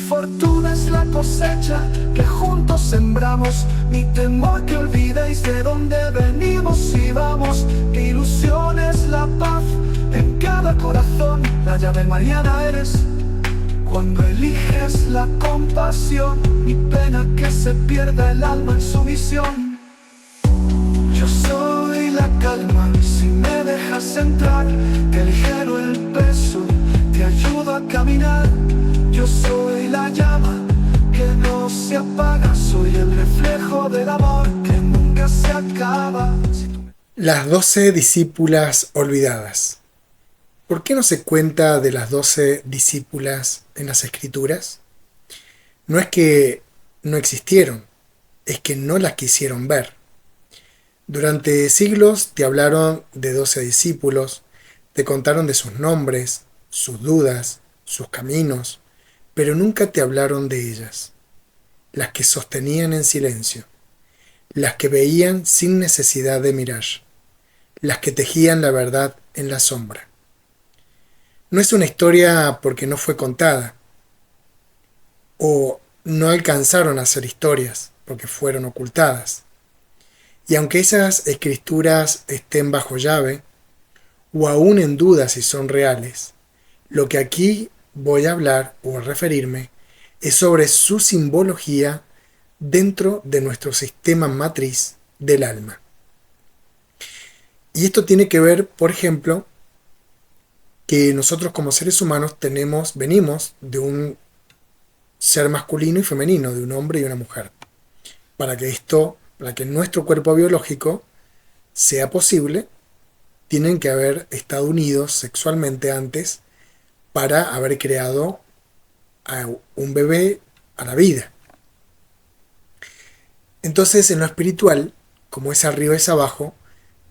fortuna es la cosecha que juntos sembramos. Mi temor que olvidéis de dónde venimos y vamos. Mi ilusión es la paz en cada corazón. La llave mañana eres cuando eliges la compasión. Mi pena que se pierda el alma en su misión. Yo soy la calma si me dejas entrar. Te ligero el peso, te ayudo a caminar. Yo soy la llama que no se apaga. Soy el reflejo del amor que nunca se acaba. Las 12 discípulas olvidadas. ¿Por qué no se cuenta de las 12 discípulas en las Escrituras? No es que no existieron, es que no las quisieron ver. Durante siglos te hablaron de 12 discípulos, te contaron de sus nombres, sus dudas, sus caminos, pero nunca te hablaron de ellas, las que sostenían en silencio, las que veían sin necesidad de mirar, las que tejían la verdad en la sombra. No es una historia porque no fue contada, o no alcanzaron a ser historias porque fueron ocultadas. Y aunque esas escrituras estén bajo llave, o aún en duda si son reales, lo que aquí voy a hablar o a referirme es sobre su simbología dentro de nuestro sistema matriz del alma. Y esto tiene que ver, por ejemplo, que nosotros como seres humanos venimos de un ser masculino y femenino, de un hombre y una mujer. Para que nuestro cuerpo biológico sea posible, tienen que haber estado unidos sexualmente antes para haber creado a un bebé a la vida. Entonces, en lo espiritual, como es arriba es abajo,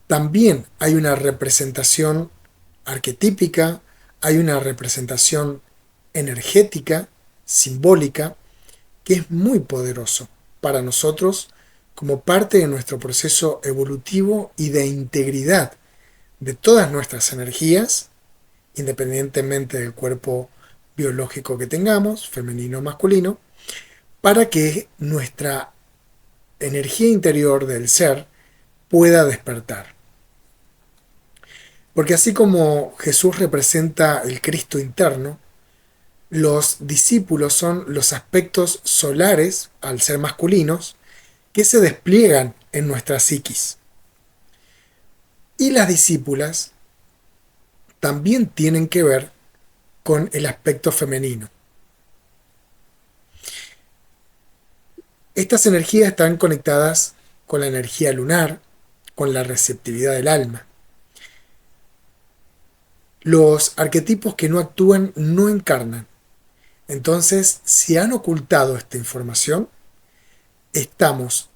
también hay una representación arquetípica, hay una representación energética, simbólica, que es muy poderoso para nosotros como parte de nuestro proceso evolutivo y de integridad de todas nuestras energías, independientemente del cuerpo biológico que tengamos, femenino o masculino, para que nuestra energía interior del ser pueda despertar. Porque así como Jesús representa el Cristo interno, los discípulos son los aspectos solares, al ser masculinos, que se despliegan en nuestra psiquis. Y las discípulas también tienen que ver con el aspecto femenino. Estas energías están conectadas con la energía lunar, con la receptividad del alma. Los arquetipos que no actúan no encarnan. Entonces, si han ocultado esta información, estamos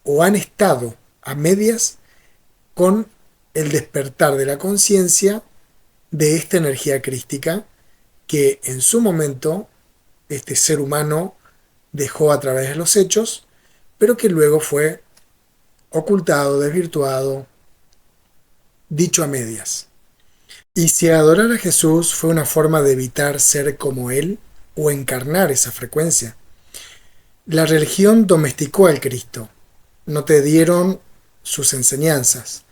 o han estado a medias con el despertar de la conciencia de esta energía crística que en su momento este ser humano dejó a través de los hechos, pero que luego fue ocultado, desvirtuado, dicho a medias. Y si adorar a Jesús fue una forma de evitar ser como Él o encarnar esa frecuencia, la religión domesticó al Cristo. No te dieron sus enseñanzas,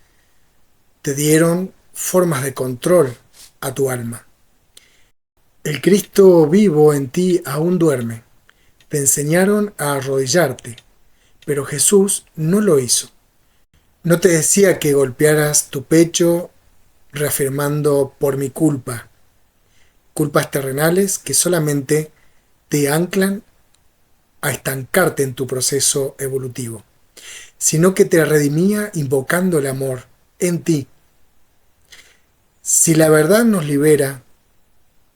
te dieron formas de control a tu alma. El Cristo vivo en ti aún duerme. Te enseñaron a arrodillarte, pero Jesús no lo hizo. No te decía que golpearas tu pecho reafirmando por mi culpa, culpas terrenales que solamente te anclan a estancarte en tu proceso evolutivo, sino que te redimía invocando el amor en ti. Si la verdad nos libera,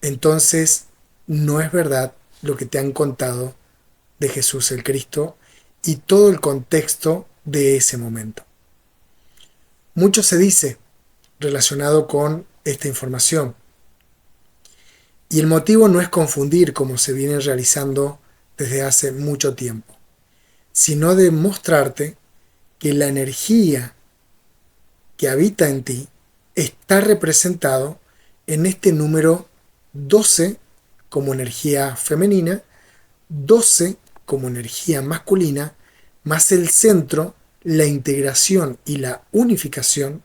entonces no es verdad lo que te han contado de Jesús el Cristo y todo el contexto de ese momento. Mucho se dice relacionado con esta información, y el motivo no es confundir como se viene realizando desde hace mucho tiempo, sino de mostrarte que la energía que habita en ti está representado en este número 12 como energía femenina 12 como energía masculina, más el centro, la integración y la unificación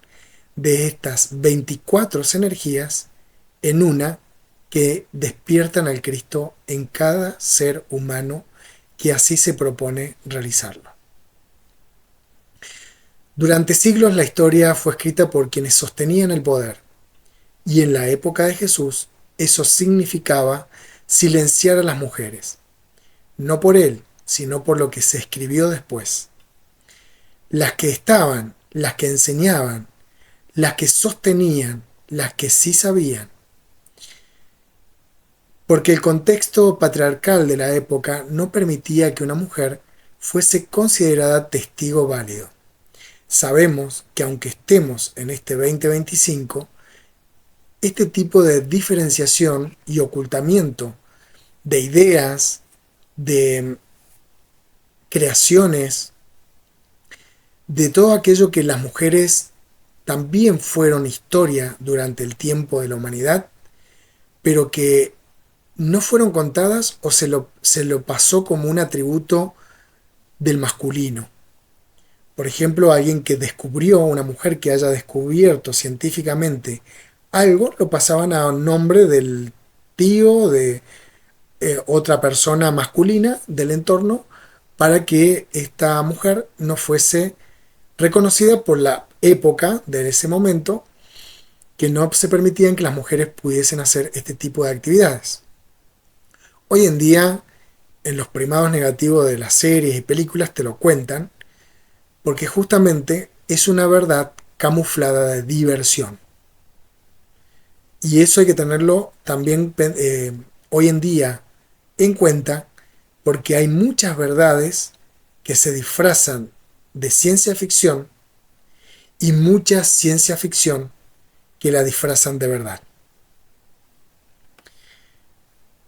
de estas 24 energías en una que despiertan al Cristo en cada ser humano que así se propone realizarlo. Durante siglos la historia fue escrita por quienes sostenían el poder, y en la época de Jesús eso significaba silenciar a las mujeres, no por él, sino por lo que se escribió después. Las que estaban, las que enseñaban, las que sostenían, las que sí sabían. Porque el contexto patriarcal de la época no permitía que una mujer fuese considerada testigo válido. Sabemos que aunque estemos en este 2025, este tipo de diferenciación y ocultamiento de ideas, de creaciones, de todo aquello que las mujeres también fueron historia durante el tiempo de la humanidad, pero que no fueron contadas o se lo pasó como un atributo del masculino. Por ejemplo, alguien que descubrió, una mujer que haya descubierto científicamente algo, lo pasaban a nombre del tío, de otra persona masculina del entorno, para que esta mujer no fuese reconocida por la época de ese momento, que no se permitían que las mujeres pudiesen hacer este tipo de actividades. Hoy en día, en los primados negativos de las series y películas te lo cuentan, porque justamente es una verdad camuflada de diversión. Y eso hay que tenerlo también hoy en día en cuenta, porque hay muchas verdades que se disfrazan de ciencia ficción y mucha ciencia ficción que la disfrazan de verdad.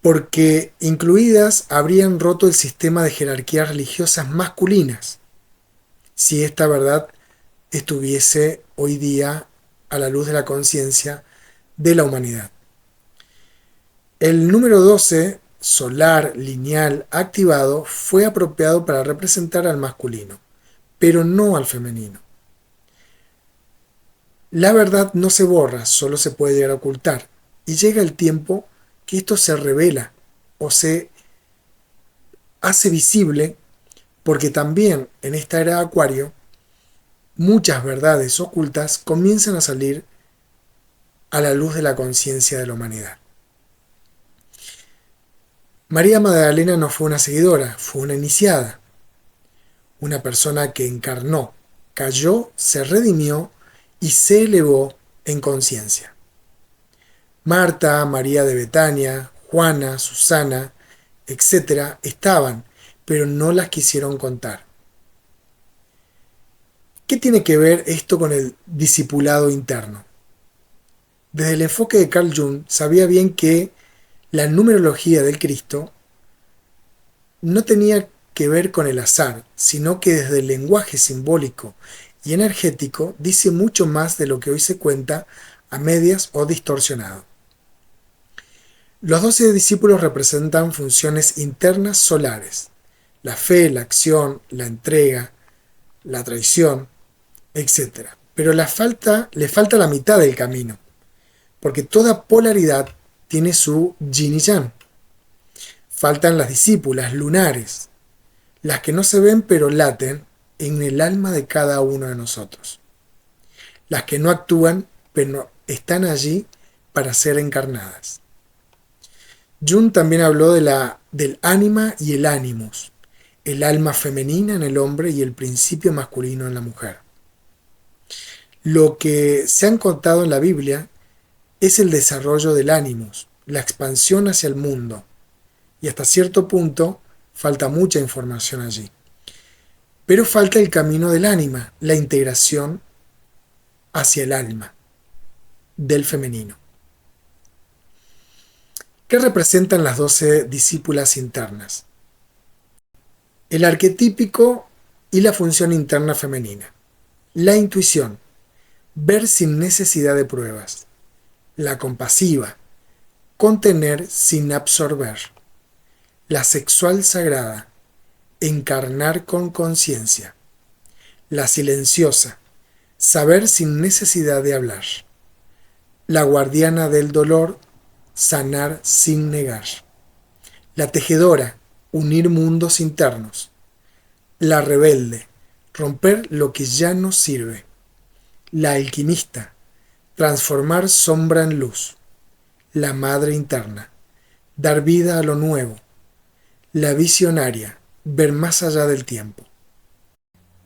Porque incluidas habrían roto el sistema de jerarquías religiosas masculinas si esta verdad estuviese hoy día a la luz de la conciencia de la humanidad. El número 12, solar, lineal, activado, fue apropiado para representar al masculino, pero no al femenino. La verdad no se borra, solo se puede llegar a ocultar, y llega el tiempo que esto se revela o se hace visible, porque también en esta era de Acuario muchas verdades ocultas comienzan a salir a la luz de la conciencia de la humanidad. María Magdalena no fue una seguidora, fue una iniciada, una persona que encarnó, cayó, se redimió y se elevó en conciencia. Marta, María de Betania, Juana, Susana, etc. estaban, pero no las quisieron contar. ¿Qué tiene que ver esto con el discipulado interno? Desde el enfoque de Carl Jung sabía bien que la numerología del Cristo no tenía que ver con el azar, sino que desde el lenguaje simbólico y energético dice mucho más de lo que hoy se cuenta a medias o distorsionado. Los 12 discípulos representan funciones internas solares: la fe, la acción, la entrega, la traición, etc. Pero le falta la mitad del camino, porque toda polaridad tiene su yin y yang. Faltan las discípulas lunares, las que no se ven pero laten en el alma de cada uno de nosotros. Las que no actúan pero están allí para ser encarnadas. Jung también habló del ánima y el ánimos, el alma femenina en el hombre y el principio masculino en la mujer. Lo que se han contado en la Biblia es el desarrollo del ánimos, la expansión hacia el mundo, y hasta cierto punto falta mucha información allí. Pero falta el camino del ánima, la integración hacia el alma del femenino. ¿Qué representan las 12 discípulas internas? El arquetípico y la función interna femenina. La intuición, ver sin necesidad de pruebas. La compasiva, contener sin absorber. La sexual sagrada, encarnar con conciencia. La silenciosa, saber sin necesidad de hablar. La guardiana del dolor, sanar sin negar. La tejedora, unir mundos internos. La rebelde, romper lo que ya no sirve. La alquimista, transformar sombra en luz. La madre interna, dar vida a lo nuevo. La visionaria, ver más allá del tiempo.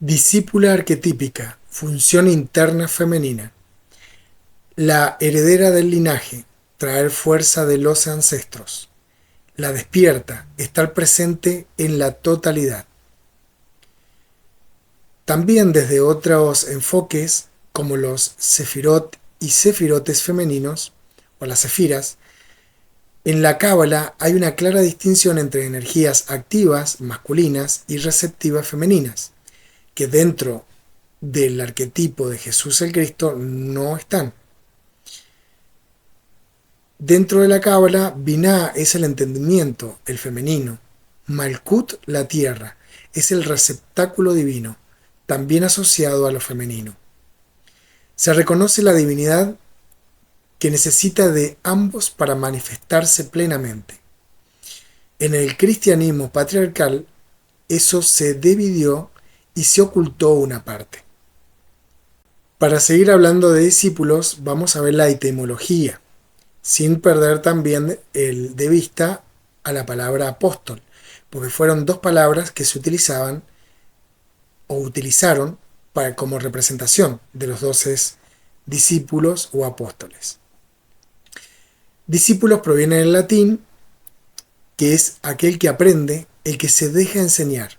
Discípula arquetípica, función interna femenina. La heredera del linaje, traer fuerza de los ancestros. La despierta, estar presente en la totalidad. También desde otros enfoques, como los sefirot y sefirotes femeninos, o las sefiras, en la Cábala hay una clara distinción entre energías activas, masculinas, y receptivas, femeninas, que dentro del arquetipo de Jesús el Cristo no están. Dentro de la Cábala, Binah es el entendimiento, el femenino. Malkut, la tierra, es el receptáculo divino, también asociado a lo femenino. Se reconoce la divinidad que necesita de ambos para manifestarse plenamente. En el cristianismo patriarcal, eso se dividió y se ocultó una parte. Para seguir hablando de discípulos, vamos a ver la etimología, sin perder también de vista a la palabra apóstol, porque fueron dos palabras que se utilizaban o utilizaron como representación de los 12 discípulos o apóstoles. Discípulos proviene del latín, que es aquel que aprende, el que se deja enseñar.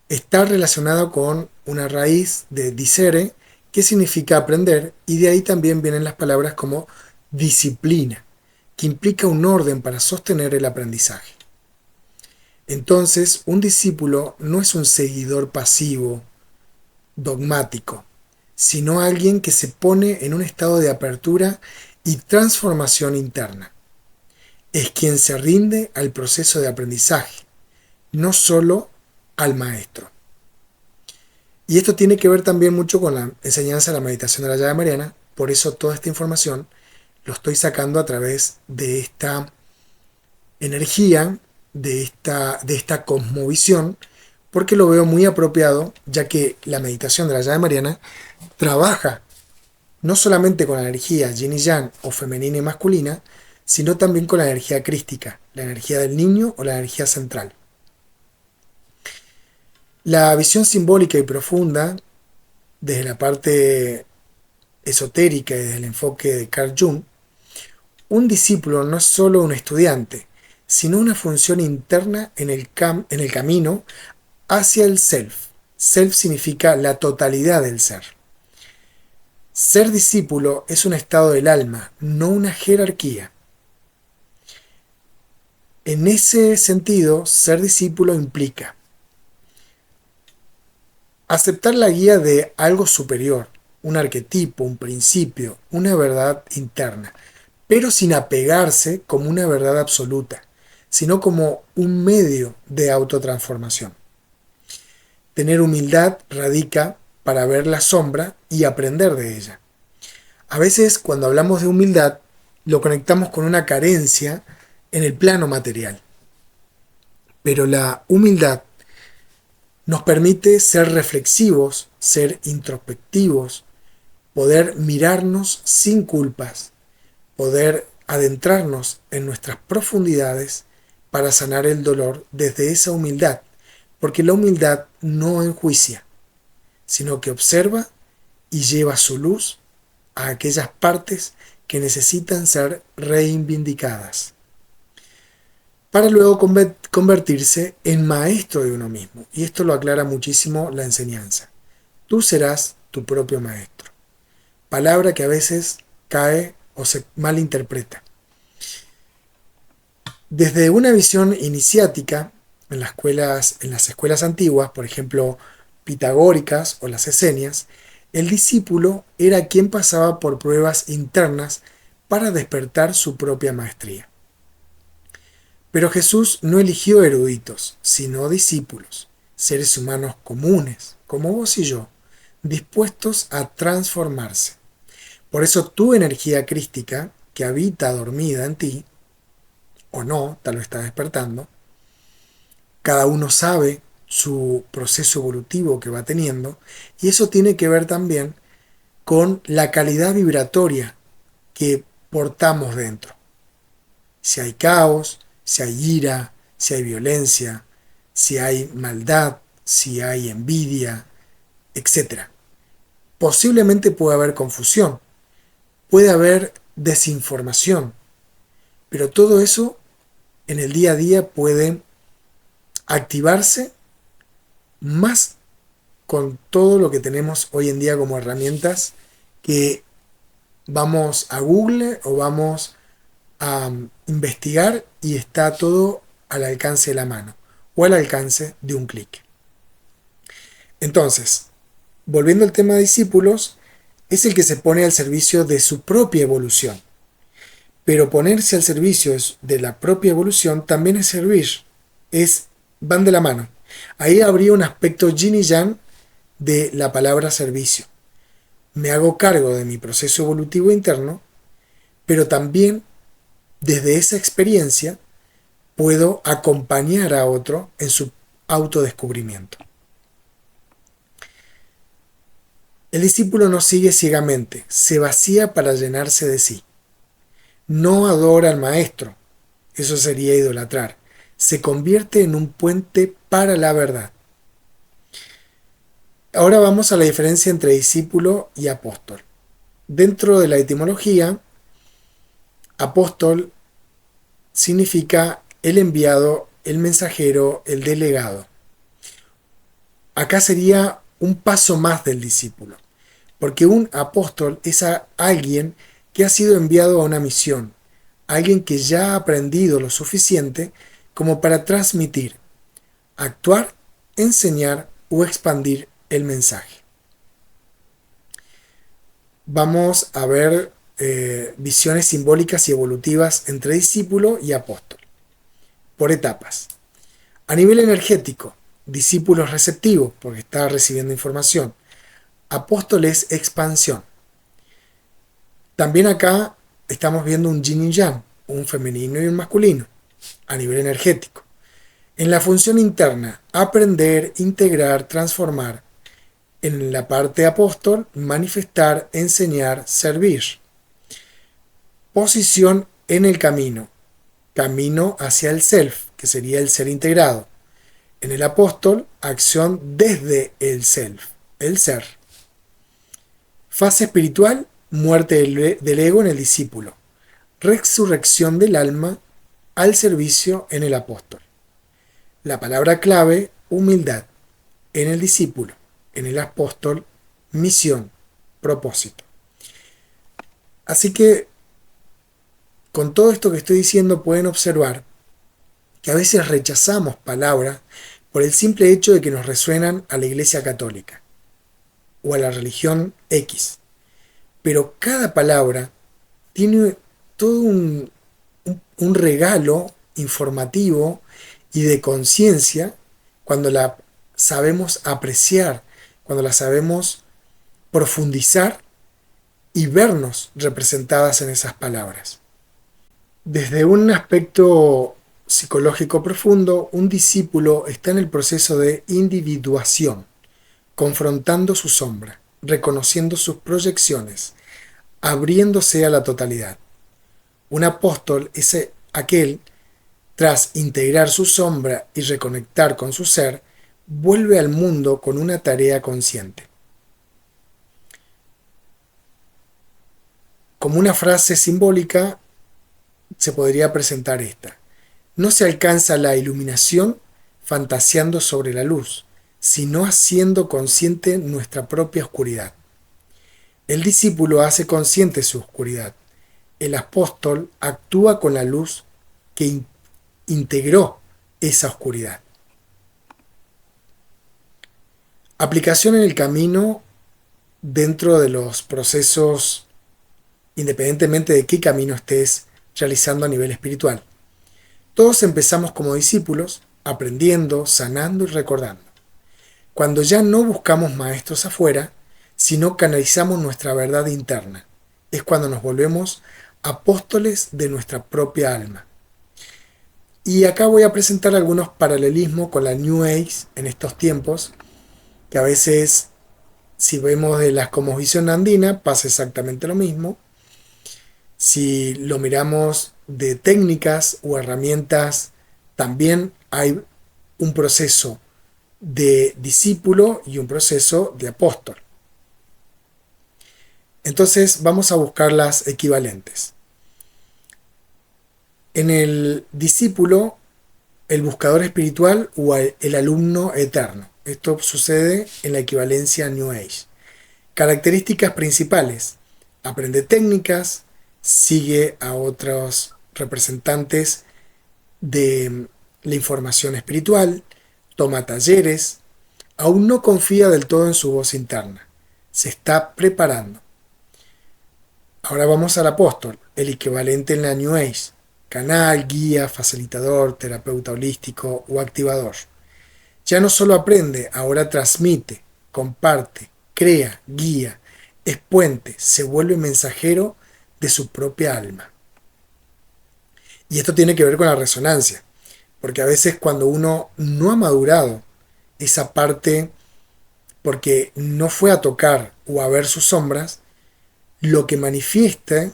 Está relacionado con una raíz de discere, que significa aprender, y de ahí también vienen las palabras como disciplina, que implica un orden para sostener el aprendizaje. Entonces, un discípulo no es un seguidor pasivo, dogmático, sino alguien que se pone en un estado de apertura y transformación interna. Es quien se rinde al proceso de aprendizaje, no solo al maestro. Y esto tiene que ver también mucho con la enseñanza de la meditación de la llave mariana, por eso toda esta información lo estoy sacando a través de esta energía, de esta cosmovisión, porque lo veo muy apropiado, ya que la meditación de la llave mariana trabaja no solamente con la energía yin y yang o femenina y masculina, sino también con la energía crística, la energía del niño o la energía central. La visión simbólica y profunda, desde la parte esotérica y desde el enfoque de Carl Jung, un discípulo no es solo un estudiante, sino una función interna en el camino hacia el self. Self significa la totalidad del ser. Ser discípulo es un estado del alma, no una jerarquía. En ese sentido, ser discípulo implica aceptar la guía de algo superior, un arquetipo, un principio, una verdad interna, pero sin apegarse como una verdad absoluta, sino como un medio de autotransformación. Tener humildad radica para ver la sombra y aprender de ella. A veces, cuando hablamos de humildad, lo conectamos con una carencia en el plano material. Pero la humildad nos permite ser reflexivos, ser introspectivos, poder mirarnos sin culpas, poder adentrarnos en nuestras profundidades para sanar el dolor desde esa humildad, porque la humildad no enjuicia, sino que observa y lleva su luz a aquellas partes que necesitan ser reivindicadas, para luego convertirse en maestro de uno mismo. Y esto lo aclara muchísimo la enseñanza. Tú serás tu propio maestro. Palabra que a veces cae o se malinterpreta. Desde una visión iniciática, en las escuelas antiguas, por ejemplo, pitagóricas o las esenias, el discípulo era quien pasaba por pruebas internas para despertar su propia maestría. Pero Jesús no eligió eruditos, sino discípulos, seres humanos comunes, como vos y yo, dispuestos a transformarse. Por eso tu energía crística, que habita dormida en ti, o no, tal vez está despertando, cada uno sabe su proceso evolutivo que va teniendo, y eso tiene que ver también con la calidad vibratoria que portamos dentro. Si hay caos, si hay ira, si hay violencia, si hay maldad, si hay envidia, etc. Posiblemente puede haber confusión, puede haber desinformación, pero todo eso en el día a día puede activarse más con todo lo que tenemos hoy en día como herramientas, que vamos a Google o vamos a investigar y está todo al alcance de la mano o al alcance de un clic. Entonces, volviendo al tema de discípulos, es el que se pone al servicio de su propia evolución. Pero ponerse al servicio de la propia evolución también es servir, van de la mano. Ahí habría un aspecto yin y yang de la palabra servicio. Me hago cargo de mi proceso evolutivo interno, pero también desde esa experiencia puedo acompañar a otro en su autodescubrimiento. El discípulo no sigue ciegamente, se vacía para llenarse de sí. No adora al maestro, eso sería idolatrar. Se convierte en un puente para la verdad. Ahora vamos a la diferencia entre discípulo y apóstol. Dentro de la etimología, apóstol significa el enviado, el mensajero, el delegado. Acá sería un paso más del discípulo, porque un apóstol es alguien que ha sido enviado a una misión, alguien que ya ha aprendido lo suficiente como para transmitir, actuar, enseñar o expandir el mensaje. Vamos a ver visiones simbólicas y evolutivas entre discípulo y apóstol, por etapas. A nivel energético, discípulo es receptivo, porque está recibiendo información. Apóstol es expansión. También acá estamos viendo un yin y yang, un femenino y un masculino, a nivel energético. En la función interna, aprender, integrar, transformar. En la parte apóstol, manifestar, enseñar, servir. Posición en el camino. Camino hacia el self, que sería el ser integrado. En el apóstol, acción desde el self, el ser. Fase espiritual, muerte del ego en el discípulo. Resurrección del alma al servicio en el apóstol. La palabra clave, humildad, en el discípulo. En el apóstol, misión, propósito. Así que, con todo esto que estoy diciendo, pueden observar que a veces rechazamos palabras por el simple hecho de que nos resuenan a la Iglesia Católica o a la religión X. Pero cada palabra tiene todo un regalo informativo y de conciencia cuando la sabemos apreciar, cuando la sabemos profundizar y vernos representadas en esas palabras. Desde un aspecto psicológico profundo, un discípulo está en el proceso de individuación, confrontando su sombra, reconociendo sus proyecciones, abriéndose a la totalidad. Un apóstol es aquel, tras integrar su sombra y reconectar con su ser, vuelve al mundo con una tarea consciente. Como una frase simbólica, se podría presentar esta: no se alcanza la iluminación fantaseando sobre la luz, sino haciendo consciente nuestra propia oscuridad. El discípulo hace consciente su oscuridad. El apóstol actúa con la luz que integró esa oscuridad. Aplicación en el camino dentro de los procesos, independientemente de qué camino estés realizando a nivel espiritual. Todos empezamos como discípulos, aprendiendo, sanando y recordando. Cuando ya no buscamos maestros afuera, sino canalizamos nuestra verdad interna, es cuando nos volvemos apóstoles de nuestra propia alma. Y acá voy a presentar algunos paralelismos con la New Age en estos tiempos, que a veces, si vemos de la cosmovisión andina, pasa exactamente lo mismo. Si lo miramos de técnicas o herramientas, también hay un proceso de discípulo y un proceso de apóstol. Entonces vamos a buscar las equivalentes. En el discípulo, el buscador espiritual o el alumno eterno. Esto sucede en la equivalencia New Age. Características principales. Aprende técnicas, sigue a otros representantes de la información espiritual, toma talleres, aún no confía del todo en su voz interna. Se está preparando. Ahora vamos al apóstol, el equivalente en la New Age. Canal, guía, facilitador, terapeuta holístico o activador. Ya no solo aprende, ahora transmite, comparte, crea, guía, es puente, se vuelve mensajero de su propia alma. Y esto tiene que ver con la resonancia, porque a veces cuando uno no ha madurado esa parte, porque no fue a tocar o a ver sus sombras, lo que manifieste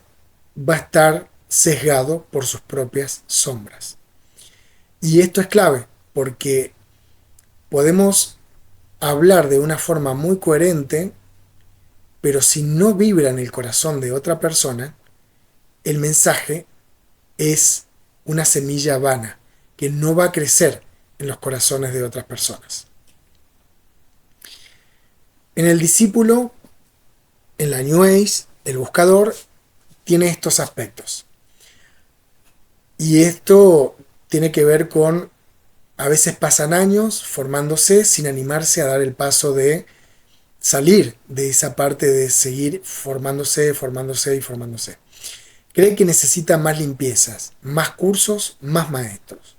va a estar sesgado por sus propias sombras. Y esto es clave, porque podemos hablar de una forma muy coherente, pero si no vibra en el corazón de otra persona, el mensaje es una semilla vana que no va a crecer en los corazones de otras personas. En el discípulo, en la New Age, el buscador tiene estos aspectos. Y esto tiene que ver con, a veces pasan años formándose sin animarse a dar el paso de salir de esa parte de seguir formándose. Cree que necesita más limpiezas, más cursos, más maestros.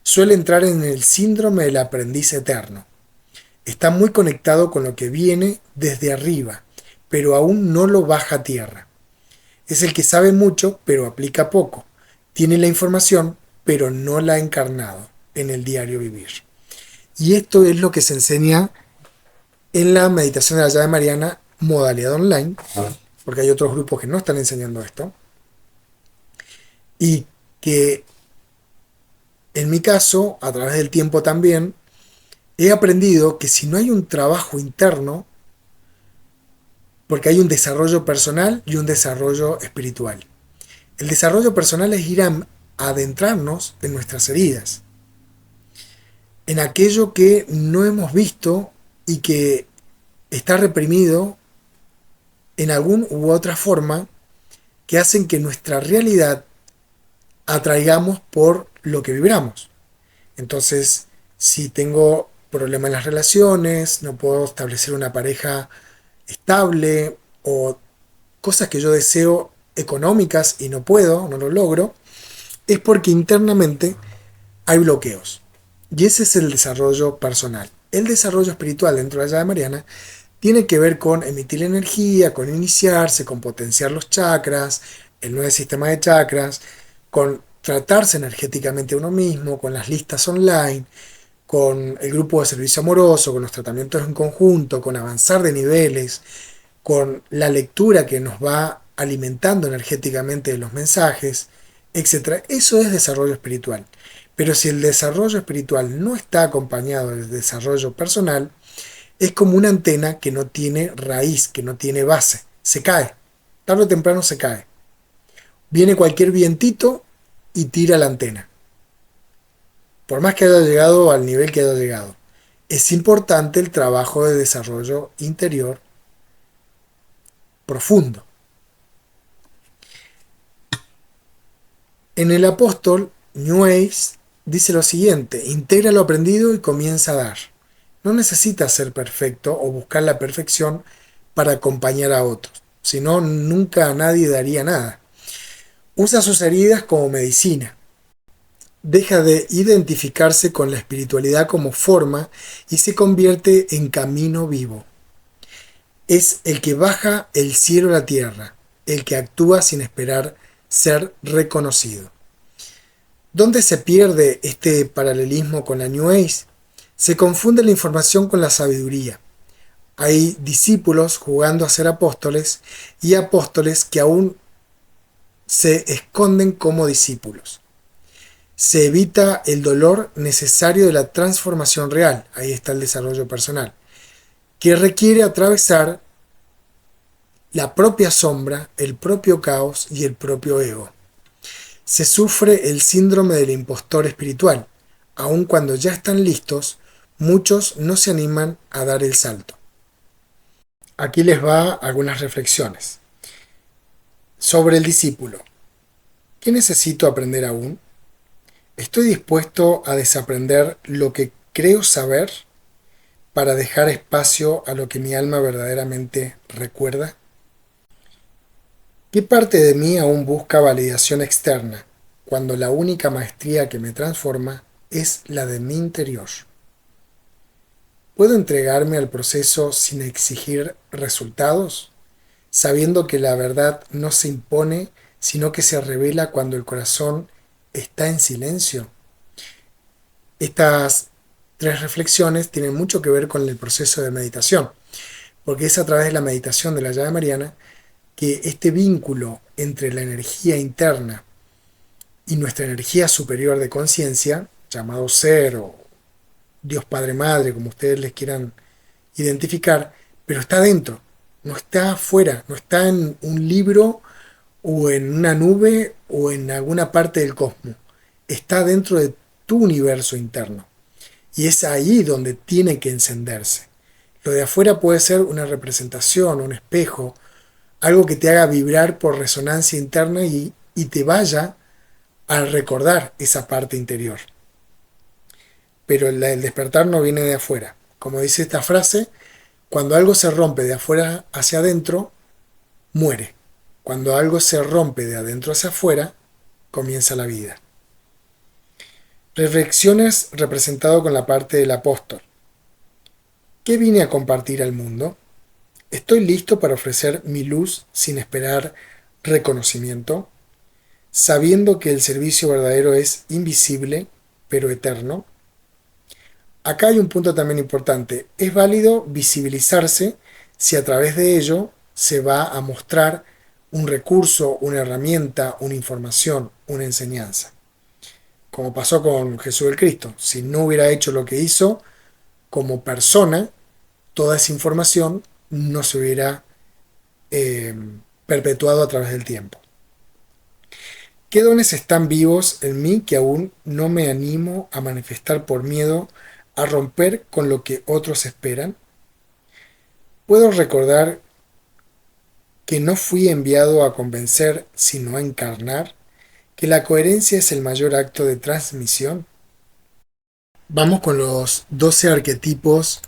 Suele entrar en el síndrome del aprendiz eterno. Está muy conectado con lo que viene desde arriba, pero aún no lo baja a tierra. Es el que sabe mucho, pero aplica poco. Tiene la información, pero no la ha encarnado en el diario vivir. Y esto es lo que se enseña en la meditación de la llave mariana, modalidad online, porque hay otros grupos que no están enseñando esto. Y que en mi caso, a través del tiempo también, he aprendido que si no hay un trabajo interno, porque hay un desarrollo personal y un desarrollo espiritual. El desarrollo personal es ir a adentrarnos en nuestras heridas, en aquello que no hemos visto y que está reprimido en alguna u otra forma, que hacen que nuestra realidad atraigamos por lo que vibramos. Entonces, si tengo problemas en las relaciones, no puedo establecer una pareja estable o cosas que yo deseo económicas y no puedo, no lo logro, es porque internamente hay bloqueos. Y ese es el desarrollo personal. El desarrollo espiritual dentro de la llave mariana tiene que ver con emitir energía, con iniciarse, con potenciar los chakras, el nuevo sistema de chakras, con tratarse energéticamente a uno mismo, con las listas online, con el grupo de servicio amoroso, con los tratamientos en conjunto, con avanzar de niveles, con la lectura que nos va alimentando energéticamente de los mensajes, etc. Eso es desarrollo espiritual. Pero si el desarrollo espiritual no está acompañado del desarrollo personal, es como una antena que no tiene raíz, que no tiene base. Se cae. Tarde o temprano se cae. Viene cualquier vientito y tira la antena. Por más que haya llegado al nivel que haya llegado. Es importante el trabajo de desarrollo interior profundo. En el apóstol, New Age dice lo siguiente: integra lo aprendido y comienza a dar. No necesitas ser perfecto o buscar la perfección para acompañar a otros, si no, nunca nadie daría nada. Usa sus heridas como medicina. deja de identificarse con la espiritualidad como forma y se convierte en camino vivo. Es el que baja el cielo a la tierra, el que actúa sin esperar ser reconocido. ¿Dónde se pierde este paralelismo con la New Age? Se confunde la información con la sabiduría. Hay discípulos jugando a ser apóstoles y apóstoles que aún se esconden como discípulos. Se evita el dolor necesario de la transformación real, ahí está el desarrollo personal, que requiere atravesar la propia sombra, el propio caos y el propio ego. Se sufre el síndrome del impostor espiritual. Aun cuando ya están listos, muchos no se animan a dar el salto. Aquí les va algunas reflexiones. Sobre el discípulo. ¿Qué necesito aprender aún? ¿Estoy dispuesto a desaprender lo que creo saber para dejar espacio a lo que mi alma verdaderamente recuerda? ¿Qué parte de mí aún busca validación externa, cuando la única maestría que me transforma es la de mi interior? ¿Puedo entregarme al proceso sin exigir resultados, sabiendo que la verdad no se impone, sino que se revela cuando el corazón está en silencio? Estas tres reflexiones tienen mucho que ver con el proceso de meditación, porque es a través de la meditación de la llave mariana que este vínculo entre la energía interna y nuestra energía superior de conciencia, llamado ser o Dios Padre Madre, como ustedes les quieran identificar, pero está dentro, no está afuera, no está en un libro o en una nube o en alguna parte del cosmos, está dentro de tu universo interno. Y es ahí donde tiene que encenderse. Lo de afuera puede ser una representación, un espejo, algo que te haga vibrar por resonancia interna y te vaya a recordar esa parte interior. Pero el despertar no viene de afuera. Como dice esta frase, cuando algo se rompe de afuera hacia adentro, muere. Cuando algo se rompe de adentro hacia afuera, comienza la vida. Reflexiones representado con la parte del apóstol. ¿Qué vine a compartir al mundo? ¿Estoy listo para ofrecer mi luz sin esperar reconocimiento? Sabiendo que el servicio verdadero es invisible, pero eterno. Acá hay un punto también importante. Es válido visibilizarse si a través de ello se va a mostrar un recurso, una herramienta, una información, una enseñanza. Como pasó con Jesús el Cristo. Si no hubiera hecho lo que hizo, como persona, toda esa información no se hubiera perpetuado a través del tiempo. ¿Qué dones están vivos en mí que aún no me animo a manifestar por miedo a romper con lo que otros esperan? ¿Puedo recordar que no fui enviado a convencer, sino a encarnar? ¿Que la coherencia es el mayor acto de transmisión? Vamos con los 12 arquetipos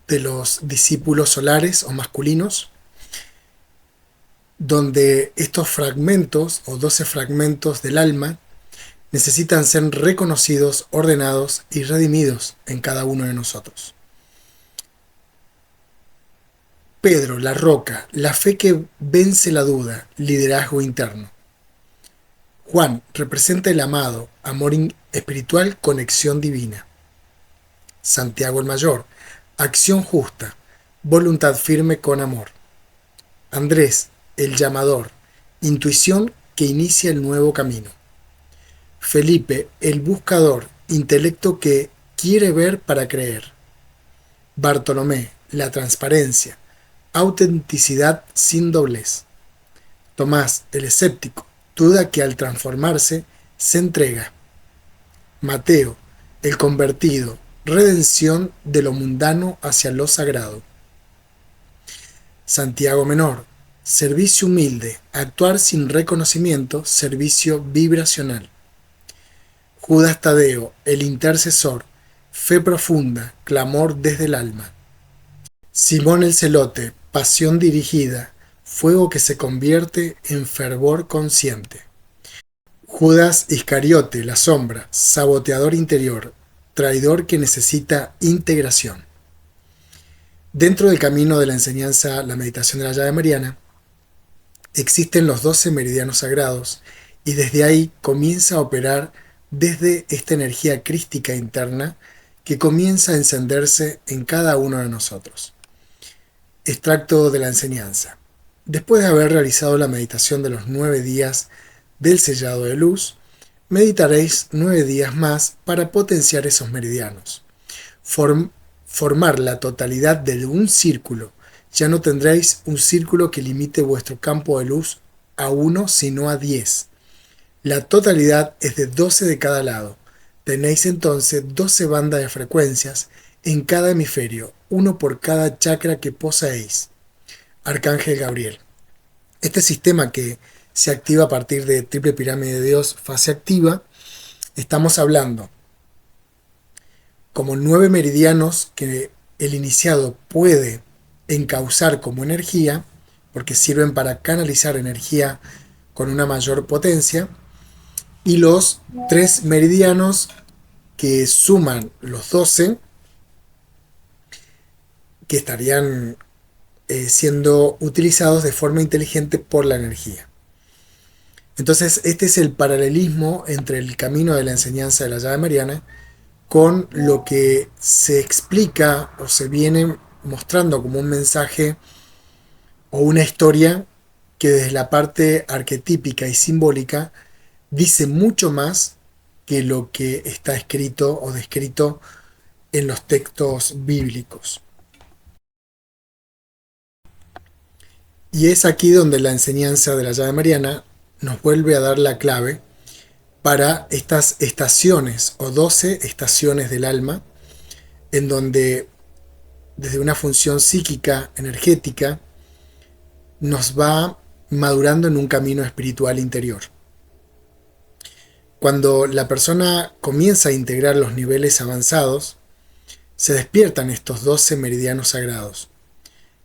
de los discípulos solares o masculinos, donde estos fragmentos o 12 fragmentos del alma necesitan ser reconocidos, ordenados y redimidos en cada uno de nosotros. Pedro, la roca, la fe que vence la duda, liderazgo interno. Juan representa el amado, amor espiritual, conexión divina. Santiago el Mayor, acción justa, voluntad firme con amor. Andrés, el llamador, intuición que inicia el nuevo camino. Felipe, el buscador, intelecto que quiere ver para creer. Bartolomé, la transparencia, autenticidad sin doblez. Tomás, el escéptico, duda que al transformarse se entrega. Mateo, el convertido, redención de lo mundano hacia lo sagrado. Santiago Menor, servicio humilde, actuar sin reconocimiento, servicio vibracional. Judas Tadeo, el intercesor, fe profunda, clamor desde el alma. Simón el celote, pasión dirigida, fuego que se convierte en fervor consciente. Judas Iscariote, la sombra, saboteador interior, traidor que necesita integración. Dentro del camino de la enseñanza, la meditación de la llave mariana, existen los 12 meridianos sagrados y desde ahí comienza a operar desde esta energía crística interna que comienza a encenderse en cada uno de nosotros. Extracto de la enseñanza. Después de haber realizado la meditación de los 9 días del sellado de luz, meditaréis 9 días más para potenciar esos meridianos. Formar la totalidad de un círculo. Ya no tendréis un círculo que limite vuestro campo de luz a 1, sino a 10. La totalidad es de 12 de cada lado. Tenéis entonces 12 bandas de frecuencias en cada hemisferio, uno por cada chakra que poseéis. Arcángel Gabriel. Este sistema que se activa a partir de triple pirámide de Dios, fase activa, estamos hablando como 9 meridianos que el iniciado puede encauzar como energía, porque sirven para canalizar energía con una mayor potencia, y los 3 meridianos que suman los 12, que estarían siendo utilizados de forma inteligente por la energía. Entonces, este es el paralelismo entre el camino de la enseñanza de la llave mariana con lo que se explica o se viene mostrando como un mensaje o una historia que desde la parte arquetípica y simbólica dice mucho más que lo que está escrito o descrito en los textos bíblicos. Y es aquí donde la enseñanza de la llave mariana nos vuelve a dar la clave para estas estaciones o 12 estaciones del alma, en donde desde una función psíquica, energética, nos va madurando en un camino espiritual interior. Cuando la persona comienza a integrar los niveles avanzados, se despiertan estos 12 meridianos sagrados,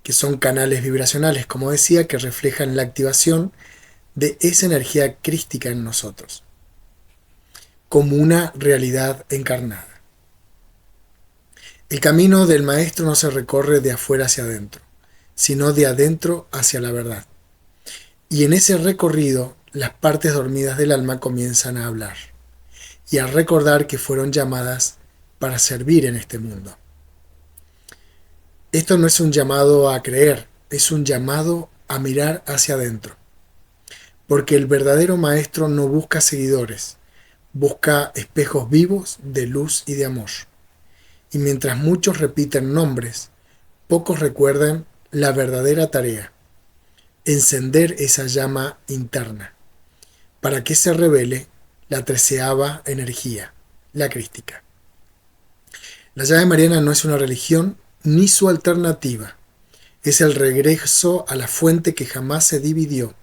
que son canales vibracionales, como decía, que reflejan la activación de esa energía crística en nosotros, como una realidad encarnada. El camino del maestro no se recorre de afuera hacia adentro, sino de adentro hacia la verdad. Y en ese recorrido, las partes dormidas del alma comienzan a hablar y a recordar que fueron llamadas para servir en este mundo. Esto no es un llamado a creer, es un llamado a mirar hacia adentro. Porque el verdadero maestro no busca seguidores, busca espejos vivos de luz y de amor. Y mientras muchos repiten nombres, pocos recuerdan la verdadera tarea, encender esa llama interna, para que se revele la 13ª energía, la crística. La llave mariana no es una religión ni su alternativa, es el regreso a la fuente que jamás se dividió.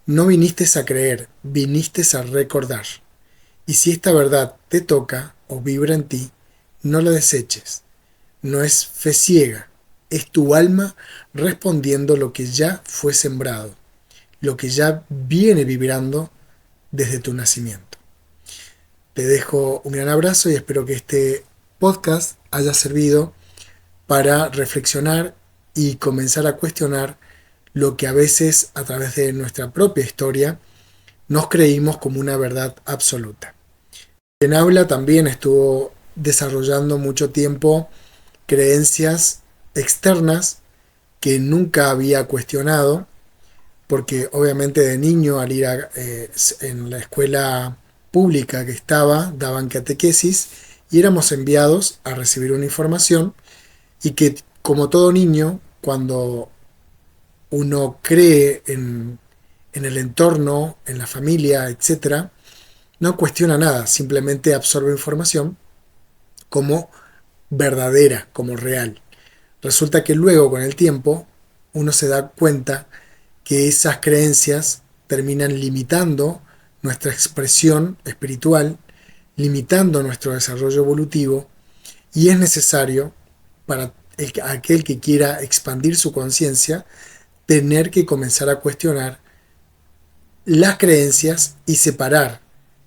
No viniste a creer, viniste a recordar. Y si esta verdad te toca o vibra en ti, no la deseches. No es fe ciega, es tu alma respondiendo lo que ya fue sembrado, lo que ya viene vibrando desde tu nacimiento. Te dejo un gran abrazo y espero que este podcast haya servido para reflexionar y comenzar a cuestionar lo que a veces a través de nuestra propia historia nos creímos como una verdad absoluta. Quien habla también estuvo desarrollando mucho tiempo creencias externas que nunca había cuestionado, porque obviamente de niño al ir en la escuela pública que estaba, daban catequesis y éramos enviados a recibir una información y que como todo niño, cuando uno cree en el entorno, en la familia, etc., no cuestiona nada, simplemente absorbe información como verdadera, como real. Resulta que luego, con el tiempo, uno se da cuenta que esas creencias terminan limitando nuestra expresión espiritual, limitando nuestro desarrollo evolutivo, y es necesario para aquel que quiera expandir su conciencia tener que comenzar a cuestionar las creencias y separar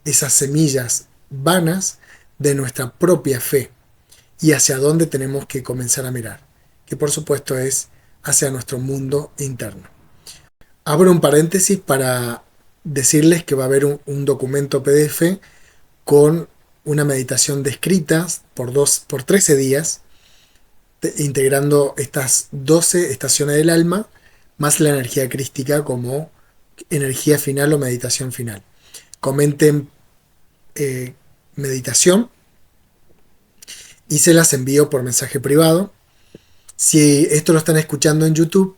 esas semillas vanas de nuestra propia fe y hacia dónde tenemos que comenzar a mirar, que por supuesto es hacia nuestro mundo interno. Abro un paréntesis para decirles que va a haber un documento PDF con una meditación descrita por 13 días, integrando estas 12 estaciones del alma, más la energía crística como energía final o meditación final. Comenten meditación y se las envío por mensaje privado. Si esto lo están escuchando en YouTube,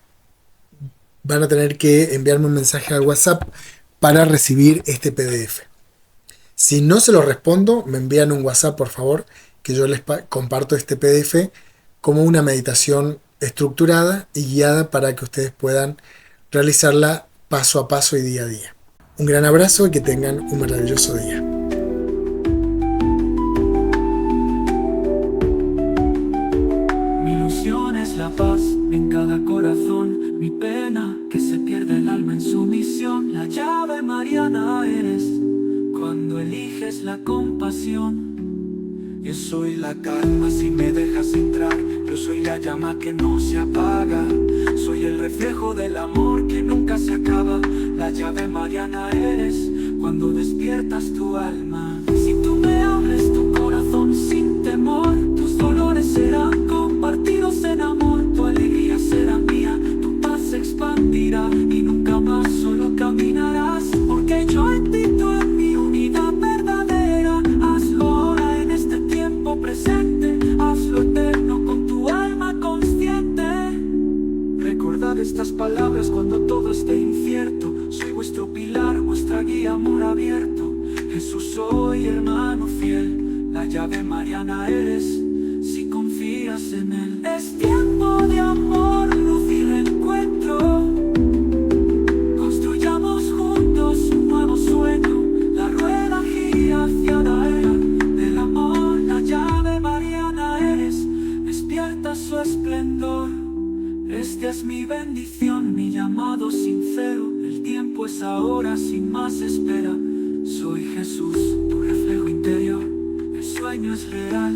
van a tener que enviarme un mensaje al WhatsApp para recibir este PDF. Si no se lo respondo, me envían un WhatsApp, por favor, que yo les comparto este PDF como una meditación estructurada y guiada para que ustedes puedan realizarla paso a paso y día a día. Un gran abrazo y que tengan un maravilloso día. Mi ilusión es la paz en cada corazón, mi pena que se pierde el alma en su misión. La llave mariana eres cuando eliges la compasión. Yo soy la calma si me dejas entrar, yo soy la llama que no se apaga, soy el reflejo del amor que nunca se acaba. La llave mariana eres cuando despiertas tu alma. Si tú me abres tu corazón sin temor, tus dolores serán compartidos en amor, tu alegría será mía, tu paz se expandirá y nunca más solo caminarás, porque yo en ti, tú en mi unidad verdadera. Hazlo ahora en este tiempo presente, hazlo eterno con tu alma consciente. Recordad estas palabras cuando todo esté incierto, soy vuestro pilar, vuestra guía, amor abierto. Jesús, soy hermano fiel, la llave mariana eres si confías en él. Es tiempo de amor, luz y reencuentro. Construyamos juntos un nuevo sueño, la rueda gira hacia la era del amor. La llave mariana eres, despierta su esplendor. Esta es mi bendición, mi llamado sincero. El tiempo es ahora, sin más espera. Soy Jesús, tu reflejo interior. El sueño es real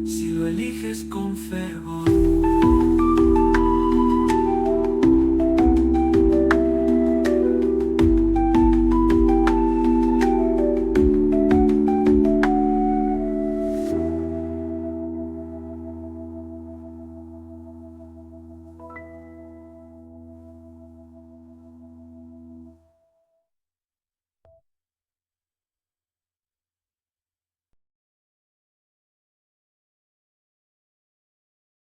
si lo eliges con fervor.